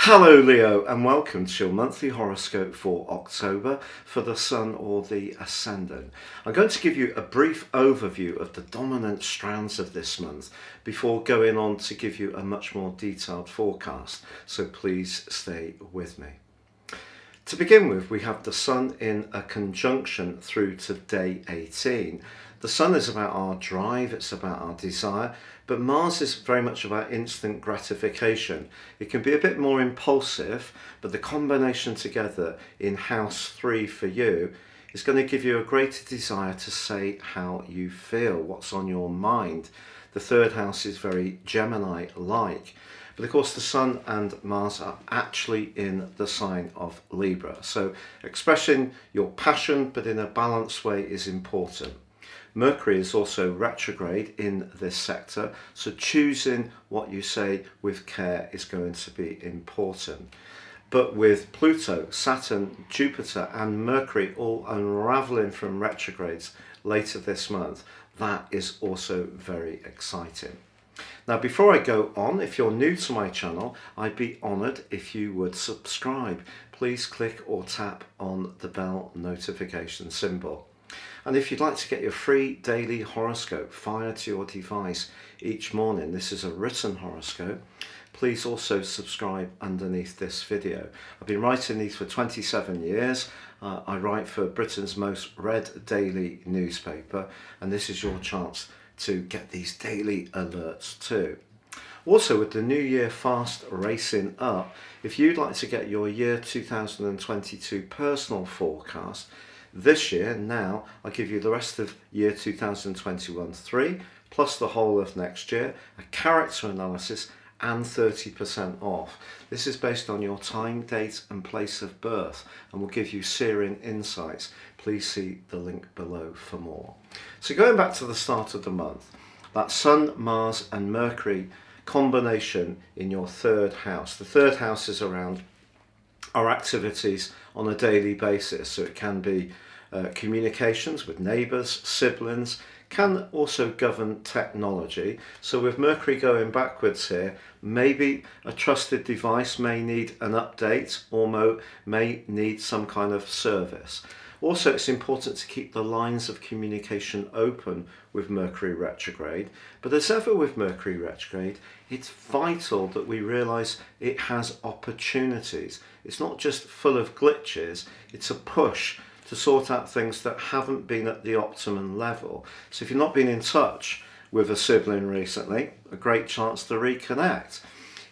Hello Leo, and welcome to your monthly horoscope for October for the Sun or the Ascendant. I'm going to give you a brief overview of the dominant strands of this month before going on to give you a much more detailed forecast, so please stay with me. To begin with, we have the Sun in a conjunction through to day 18. The Sun is about our drive, it's about our desire, but Mars is very much about instant gratification. It can be a bit more impulsive, but the combination together in house 3 for you is going to give you a greater desire to say how you feel, what's on your mind. The third house is very Gemini-like. But of course the Sun and Mars are actually in the sign of Libra. So expressing your passion but in a balanced way is important. Mercury is also retrograde in this sector, so choosing what you say with care is going to be important. But with Pluto, Saturn, Jupiter and Mercury all unraveling from retrogrades later this month, that is also very exciting. Now, before I go on, if you're new to my channel, I'd be honoured if you would subscribe. Please click or tap on the bell notification symbol. And if you'd like to get your free daily horoscope fired to your device each morning, this is a written horoscope, please also subscribe underneath this video. I've been writing these for 27 years. I write for Britain's most read daily newspaper, and this is your chance to get these daily alerts too. Also, with the new year fast racing up, if you'd like to get your year 2022 personal forecast this year, now I'll give you the rest of year 2021 3 plus the whole of next year, a character analysis and 30% off. This is based on your time, date and place of birth and will give you searing insights. Please see the link below for more. So going back to the start of the month, that Sun, Mars and Mercury combination in your third house. The third house is around our activities on a daily basis, so it can be communications with neighbours, siblings, can also govern technology. So with Mercury going backwards here, maybe a trusted device may need an update or may need some kind of service. Also, it's important to keep the lines of communication open with Mercury retrograde. But as ever with Mercury retrograde, it's vital that we realise it has opportunities. It's not just full of glitches, it's a push to sort out things that haven't been at the optimum level. So if you've not been in touch with a sibling recently, a great chance to reconnect.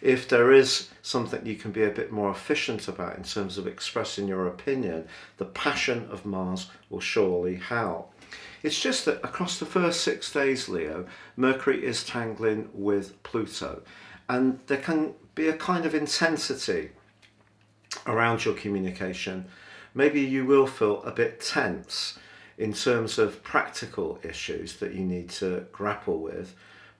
If there is something you can be a bit more efficient about in terms of expressing your opinion, the passion of Mars will surely help. It's just that across the first 6 days, Leo, Mercury is tangling with Pluto, and there can be a kind of intensity around your communication. Maybe you will feel a bit tense in terms of practical issues that you need to grapple with,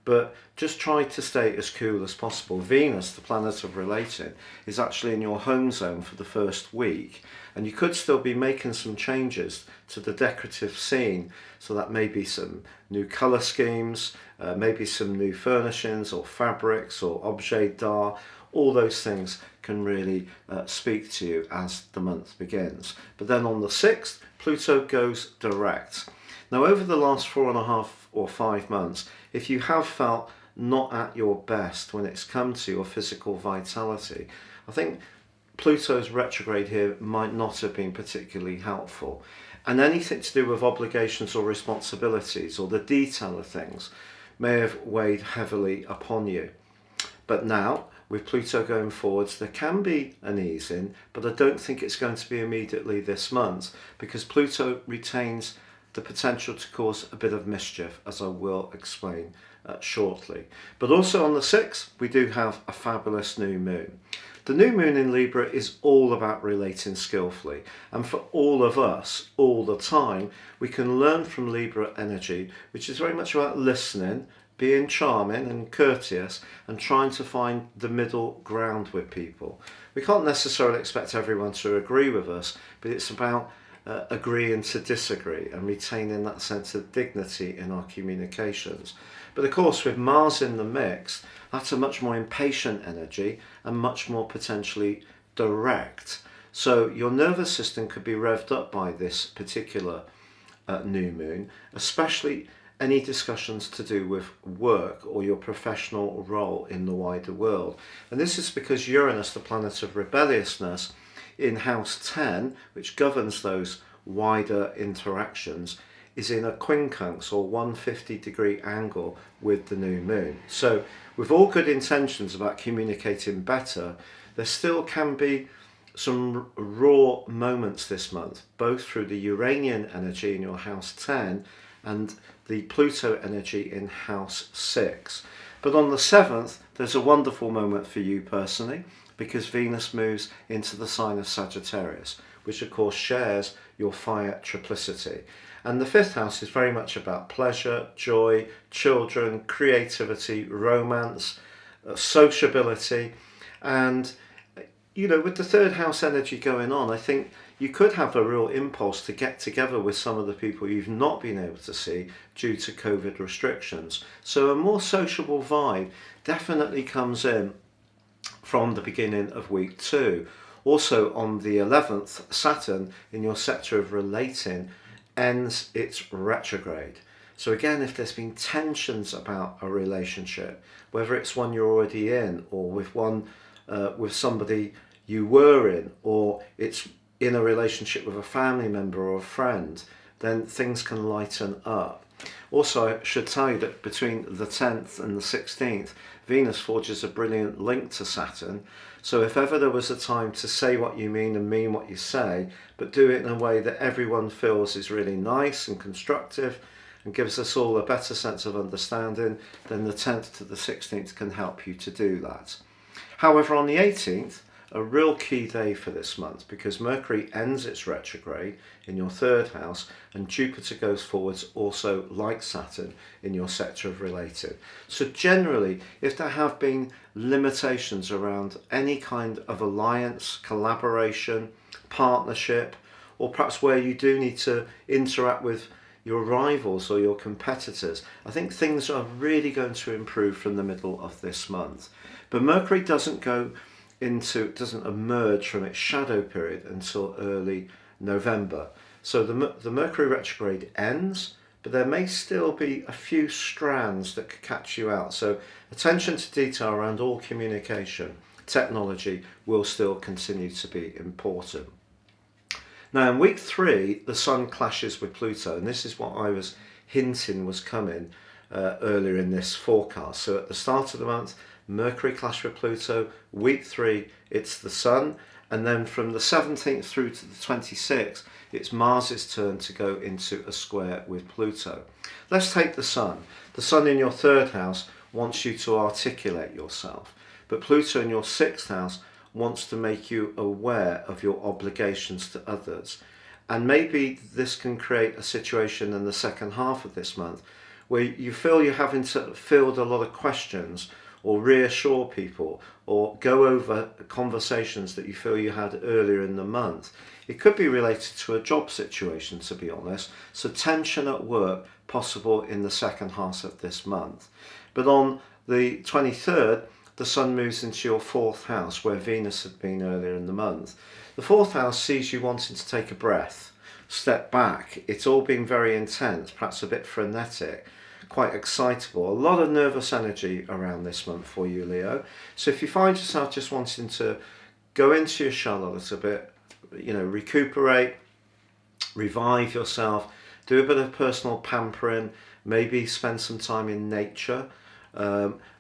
but just try to stay as cool as possible. Venus, the planet of relating, is actually in your home zone for the first week, and you could still be making some changes to the decorative scene, so that may be some new colour schemes, maybe some new furnishings or fabrics or objet d'art. All those things can really speak to you as the month begins. But then on the 6th, Pluto goes direct. Now, over the last 4.5 or 5 months, if you have felt not at your best when it's come to your physical vitality, I think Pluto's retrograde here might not have been particularly helpful. And anything to do with obligations or responsibilities or the detail of things may have weighed heavily upon you. But now, with Pluto going forwards, there can be an easing, but I don't think it's going to be immediately this month, because Pluto retains the potential to cause a bit of mischief, as I will explain shortly. But also on the 6th, we do have a fabulous new moon. The new moon in Libra is all about relating skillfully, and for all of us, all the time, we can learn from Libra energy, which is very much about listening, being charming and courteous, and trying to find the middle ground with people. We can't necessarily expect everyone to agree with us, but it's about agreeing to disagree and retaining that sense of dignity in our communications. But of course, with Mars in the mix, that's a much more impatient energy and much more potentially direct. So your nervous system could be revved up by this particular new moon, especially any discussions to do with work or your professional role in the wider world. And this is because Uranus, the planet of rebelliousness, in house 10, which governs those wider interactions, is in a quincunx or 150-degree angle with the new moon. So with all good intentions about communicating better, there still can be some raw moments this month, both through the Uranian energy in your house 10 and the Pluto energy in house 6. But on the 7th, there's a wonderful moment for you personally, because Venus moves into the sign of Sagittarius, which of course shares your fire triplicity. And the 5th house is very much about pleasure, joy, children, creativity, romance, sociability. And, you know, with the 3rd house energy going on, I think you could have a real impulse to get together with some of the people you've not been able to see due to COVID restrictions. So a more sociable vibe definitely comes in from the beginning of week 2. Also on the 11th, Saturn in your sector of relating ends its retrograde. So again, if there's been tensions about a relationship, whether it's one you're already in or with somebody you were in, or it's in a relationship with a family member or a friend, then things can lighten up. Also, I should tell you that between the 10th and the 16th, Venus forges a brilliant link to Saturn. So if ever there was a time to say what you mean and mean what you say, but do it in a way that everyone feels is really nice and constructive and gives us all a better sense of understanding, then the 10th to the 16th can help you to do that. However, on the 18th, a real key day for this month, because Mercury ends its retrograde in your 3rd house and Jupiter goes forwards also like Saturn in your sector of related. So generally, if there have been limitations around any kind of alliance, collaboration, partnership, or perhaps where you do need to interact with your rivals or your competitors, I think things are really going to improve from the middle of this month. But Mercury doesn't emerge from its shadow period until early November. So the Mercury retrograde ends, but there may still be a few strands that could catch you out. So attention to detail around all communication, technology will still continue to be important. Now in week 3, the Sun clashes with Pluto, and this is what I was hinting was coming earlier in this forecast. So at the start of the month, Mercury clash with Pluto. Week 3, it's the Sun, and then from the 17th through to the 26th, it's Mars's turn to go into a square with Pluto. Let's take the Sun. The Sun in your 3rd house wants you to articulate yourself, but Pluto in your 6th house wants to make you aware of your obligations to others. And maybe this can create a situation in the second half of this month where you feel you're having to field a lot of questions or reassure people or go over conversations that you feel you had earlier in the month. It could be related to a job situation, to be honest. So tension at work possible in the second half of this month. But on the 23rd, the Sun moves into your 4th house where Venus had been earlier in the month. The 4th house sees you wanting to take a breath, step back. It's all been very intense, perhaps a bit frenetic, quite excitable. A lot of nervous energy around this month for you, Leo. So if you find yourself just wanting to go into your shell a little bit, recuperate, revive yourself, do a bit of personal pampering, maybe spend some time in nature,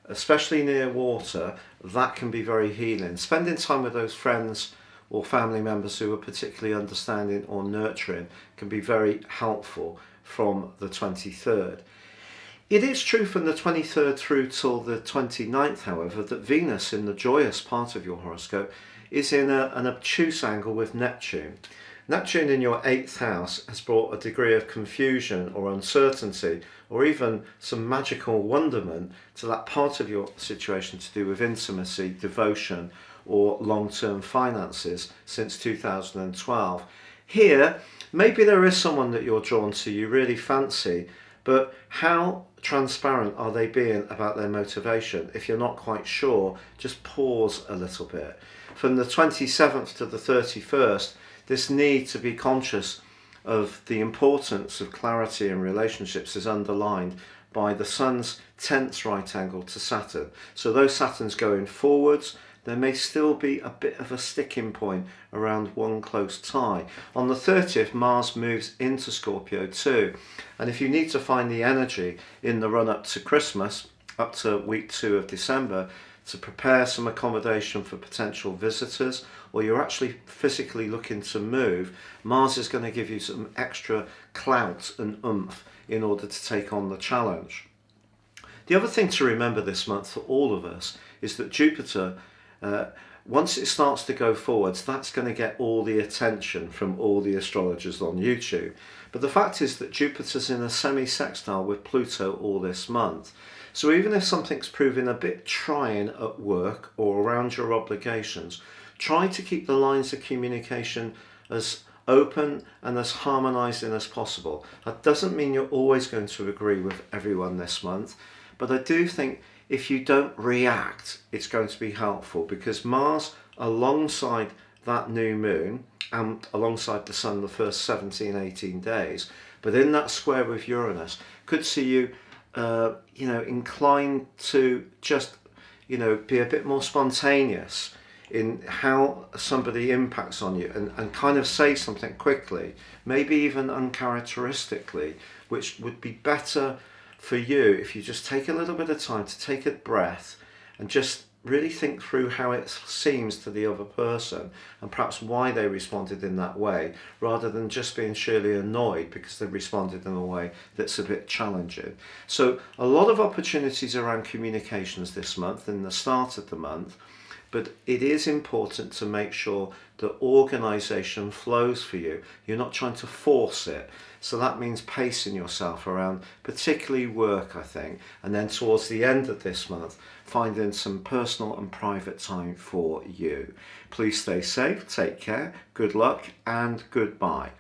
especially near water, that can be very healing. Spending time with those friends or family members who are particularly understanding or nurturing can be very helpful from the 23rd. It is true from the 23rd through till the 29th, however, that Venus in the joyous part of your horoscope is in an obtuse angle with Neptune. Neptune in your 8th house has brought a degree of confusion or uncertainty or even some magical wonderment to that part of your situation to do with intimacy, devotion or long-term finances since 2012. Here, Maybe there is someone that you're drawn to, you really fancy, but how transparent are they being about their motivation? If you're not quite sure, just pause a little bit. From the 27th to the 31st, this need to be conscious of the importance of clarity in relationships is underlined by the Sun's 10th right angle to Saturn. So though Saturn's going forwards, there may still be a bit of a sticking point around one close tie. On the 30th, Mars moves into Scorpio too. And if you need to find the energy in the run up to Christmas, up to week 2 of December, to prepare some accommodation for potential visitors, or you're actually physically looking to move, Mars is going to give you some extra clout and oomph in order to take on the challenge. The other thing to remember this month for all of us is that Jupiter, once it starts to go forwards, that's going to get all the attention from all the astrologers on YouTube. But the fact is that Jupiter's in a semi-sextile with Pluto all this month. So even if something's proving a bit trying at work or around your obligations, try to keep the lines of communication as open and as harmonizing as possible. That doesn't mean you're always going to agree with everyone this month, but I do think if you don't react, it's going to be helpful, because Mars, alongside that new moon and alongside the Sun the first 17-18 days, but in that square with Uranus, could see you inclined to just be a bit more spontaneous in how somebody impacts on you, and kind of say something quickly, maybe even uncharacteristically, which would be better for you if you just take a little bit of time to take a breath and just really think through how it seems to the other person and perhaps why they responded in that way, rather than just being sheerly annoyed because they responded in a way that's a bit challenging. So a lot of opportunities around communications this month, in the start of the month, but it is important to make sure that organisation flows for you. You're not trying to force it. So that means pacing yourself around, particularly work, I think. And then towards the end of this month, finding some personal and private time for you. Please stay safe, take care, good luck, and goodbye.